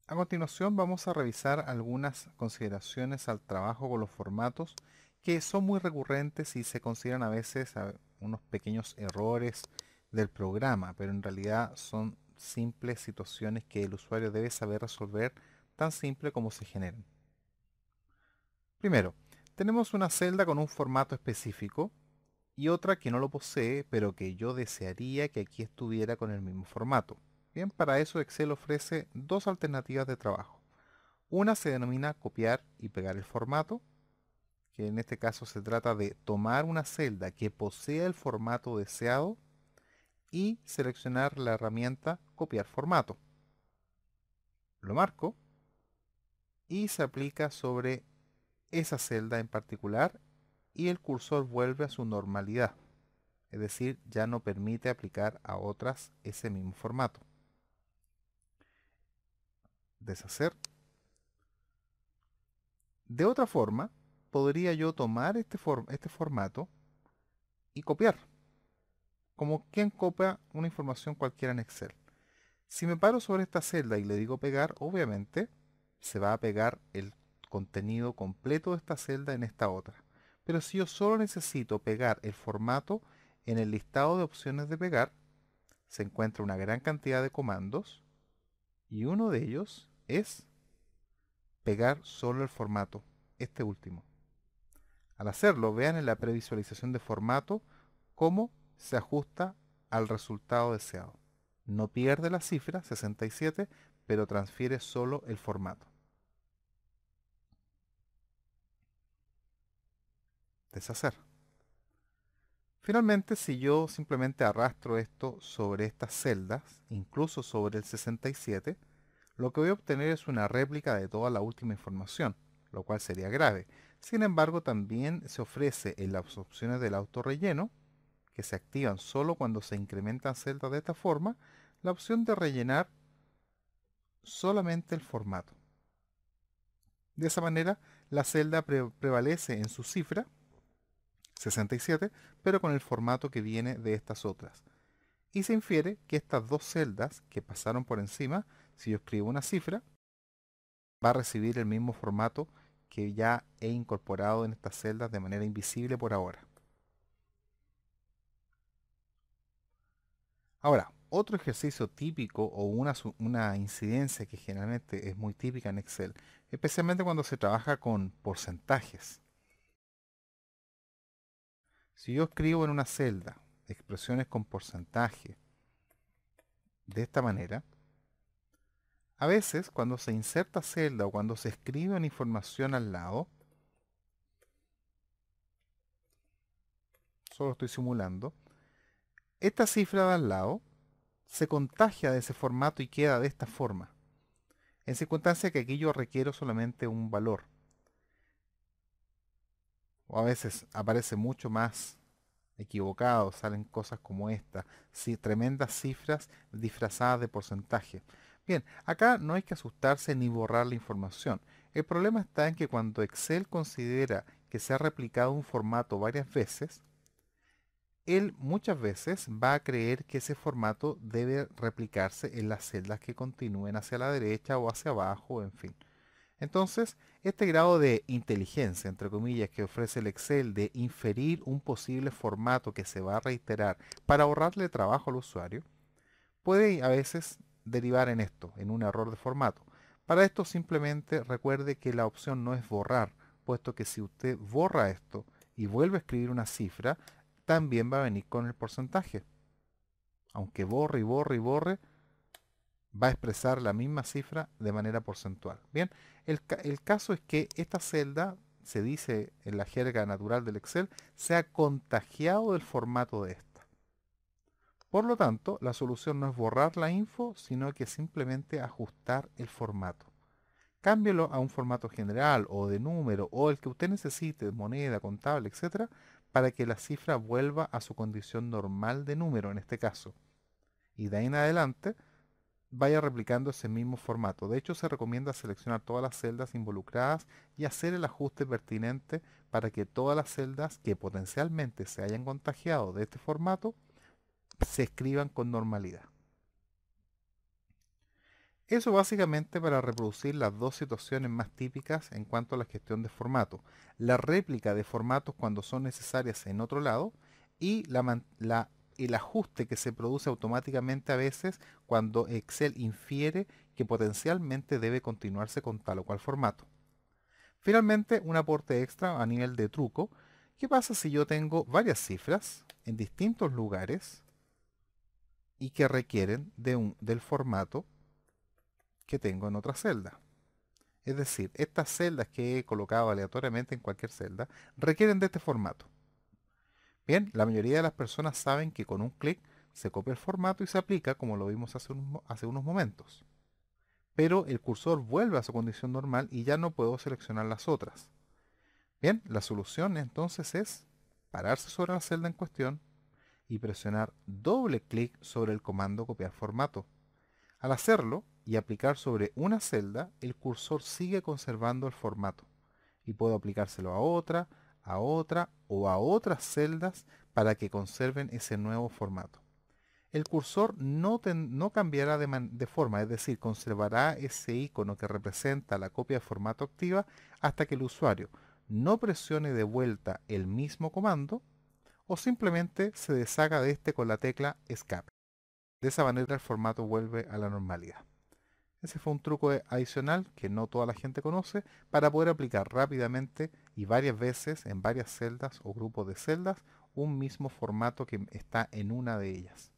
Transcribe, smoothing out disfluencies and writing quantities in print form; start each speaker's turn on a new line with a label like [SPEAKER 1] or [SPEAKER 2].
[SPEAKER 1] A continuación vamos a revisar algunas consideraciones al trabajo con los formatos que son muy recurrentes y se consideran a veces unos pequeños errores del programa, pero en realidad son simples situaciones que el usuario debe saber resolver tan simple como se generan. Primero, tenemos una celda con un formato específico y otra que no lo posee, pero que yo desearía que aquí estuviera con el mismo formato. Bien, para eso Excel ofrece dos alternativas de trabajo. Una se denomina copiar y pegar el formato, que en este caso se trata de tomar una celda que posea el formato deseado y seleccionar la herramienta copiar formato. Lo marco y se aplica sobre esa celda en particular y el cursor vuelve a su normalidad, es decir, ya no permite aplicar a otras ese mismo formato. Deshacer. De otra forma, podría yo tomar este formato y copiar, como quien copia una información cualquiera en Excel. Si me paro sobre esta celda y le digo pegar, obviamente se va a pegar el contenido completo de esta celda en esta otra. Pero si yo solo necesito pegar el formato, en el listado de opciones de pegar se encuentra una gran cantidad de comandos y uno de ellos es pegar solo el formato, este último. Al hacerlo, vean en la previsualización de formato cómo se ajusta al resultado deseado. No pierde la cifra 67, pero transfiere solo el formato. Deshacer. Finalmente, si yo simplemente arrastro esto sobre estas celdas, incluso sobre el 67, lo que voy a obtener es una réplica de toda la última información, lo cual sería grave. Sin embargo, también se ofrece en las opciones del autorrelleno, que se activan solo cuando se incrementan celdas de esta forma, la opción de rellenar solamente el formato. De esa manera, la celda prevalece en su cifra, 67, pero con el formato que viene de estas otras. Y se infiere que estas dos celdas que pasaron por encima, si yo escribo una cifra, va a recibir el mismo formato que ya he incorporado en estas celdas de manera invisible por ahora. Ahora, otro ejercicio típico o una incidencia que generalmente es muy típica en Excel, especialmente cuando se trabaja con porcentajes. Si yo escribo en una celda expresiones con porcentaje de esta manera, a veces cuando se inserta celda o cuando se escribe una información al lado, solo estoy simulando, esta cifra de al lado se contagia de ese formato y queda de esta forma, en circunstancia que aquí yo requiero solamente un valor. O a veces aparece mucho más equivocado, salen cosas como esta, sí, tremendas cifras disfrazadas de porcentaje. Bien, acá no hay que asustarse ni borrar la información. El problema está en que cuando Excel considera que se ha replicado un formato varias veces, él muchas veces va a creer que ese formato debe replicarse en las celdas que continúen hacia la derecha o hacia abajo, en fin. Entonces, este grado de inteligencia, entre comillas, que ofrece el Excel de inferir un posible formato que se va a reiterar para ahorrarle trabajo al usuario, puede a veces derivar en esto, en un error de formato. Para esto simplemente recuerde que la opción no es borrar, puesto que si usted borra esto y vuelve a escribir una cifra, también va a venir con el porcentaje. Aunque borre y borre y borre, va a expresar la misma cifra de manera porcentual. Bien, el caso es que esta celda, se dice en la jerga natural del Excel, se ha contagiado del formato de esta. Por lo tanto, la solución no es borrar la info, sino que simplemente ajustar el formato. Cámbielo a un formato general o de número o el que usted necesite, moneda, contable, etcétera, para que la cifra vuelva a su condición normal de número en este caso. Y de ahí en adelante, vaya replicando ese mismo formato. De hecho, se recomienda seleccionar todas las celdas involucradas y hacer el ajuste pertinente para que todas las celdas que potencialmente se hayan contagiado de este formato se escriban con normalidad. Eso básicamente para reproducir las dos situaciones más típicas en cuanto a la gestión de formato. La réplica de formatos cuando son necesarias en otro lado y el ajuste que se produce automáticamente a veces cuando Excel infiere que potencialmente debe continuarse con tal o cual formato. Finalmente, un aporte extra a nivel de truco. ¿Qué pasa si yo tengo varias cifras en distintos lugares y que requieren del formato que tengo en otra celda? Es decir, estas celdas que he colocado aleatoriamente en cualquier celda requieren de este formato. Bien, la mayoría de las personas saben que con un clic se copia el formato y se aplica como lo vimos hace unos momentos. Pero el cursor vuelve a su condición normal y ya no puedo seleccionar las otras. Bien, la solución entonces es pararse sobre la celda en cuestión y presionar doble clic sobre el comando copiar formato. Al hacerlo y aplicar sobre una celda, el cursor sigue conservando el formato y puedo aplicárselo a otra o a otras celdas para que conserven ese nuevo formato. El cursor no cambiará de forma, es decir, conservará ese icono que representa la copia de formato activa hasta que el usuario no presione de vuelta el mismo comando o simplemente se deshaga de este con la tecla Escape. De esa manera el formato vuelve a la normalidad. Ese fue un truco adicional que no toda la gente conoce para poder aplicar rápidamente y varias veces en varias celdas o grupos de celdas un mismo formato que está en una de ellas.